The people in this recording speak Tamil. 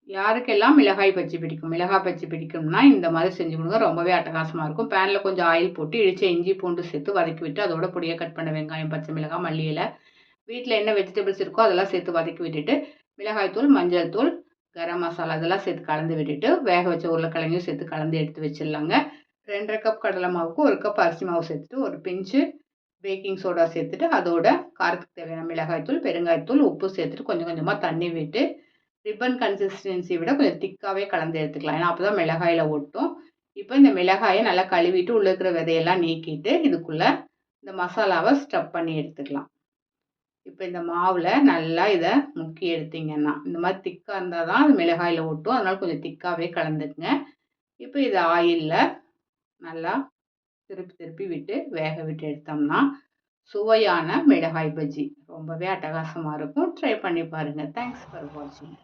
யாருக்கெல்லாம் மிளகாய் பஜ்ஜி பிடிக்கும்? மிளகாய் பஜ்ஜி பிடிக்கும்னா, இந்த மாதிரி செஞ்சு கொடுங்க. ரொம்பவே அட்டகாசமா இருக்கும். பேன்ல கொஞ்சம் ஆயில் போட்டு இடிச்ச இஞ்சி, பூண்டு சேர்த்து வதக்கி விட்டு, அதோட பொடியா கட் பண்ண வெங்காயம், பச்சை மிளகாய், மல்லி இலை, வீட்ல என்ன வெஜிடபிள்ஸ் இருக்கோ அதெல்லாம் சேர்த்து வதக்கி விட்டுட்டு, மிளகாய் தூள், மஞ்சள் தூள், கரம் மசாலா இதெல்லாம் சேர்த்து கலந்து விட்டுட்டு, வேக வச்ச உருளைக்கிழங்கையும் சேர்த்து கலந்து எடுத்து வச்சிடலாங்க. 2 1/2 கப் கடலை மாவுக்கு 1 கப் அரிசி மாவு சேர்த்துட்டு, ஒரு பிஞ்ச்சு பேக்கிங் சோடா சேர்த்துட்டு, அதோட காரத்துக்கு தேவையான மிளகாய் தூள், பெருங்காயத்தூள், உப்பு சேர்த்துட்டு கொஞ்சம் கொஞ்சமா தண்ணி விட்டு ரிப்பன் கன்சிஸ்டன்சி விட கொஞ்சம் திக்காவே கலந்து எடுத்துக்கலாம். ஏன்னா, அப்பதான் மிளகாயில ஒட்டும். இப்ப இந்த மிளகாய நல்லா கழுவிட்டு, உள்ள இருக்கிற விதையெல்லாம் நீக்கிட்டு, இதுக்குள்ள இந்த மசாலாவ ஸ்டஃப் பண்ணி எடுத்துக்கலாம். இப்ப இந்த மாவுல நல்லா இத முக்கி எடுத்தீங்கன்னா, இந்த மாரி திக்கா இருந்தா தான் அது மிளகாயில ஒட்டும். அதனால கொஞ்சம் திக்காவே கலந்துக்குங்க. இப்ப இத ஆயில்ல நல்லா திருப்பி திருப்பி விட்டு வேக விட்டு எடுத்தோம்னா, சுவையான மிளகாய் பஜ்ஜி. ரொம்பவே அட்டகாசமா இருக்கும். ட்ரை பண்ணி பாருங்க. தேங்க்ஸ் ஃபார் வாட்சிங்.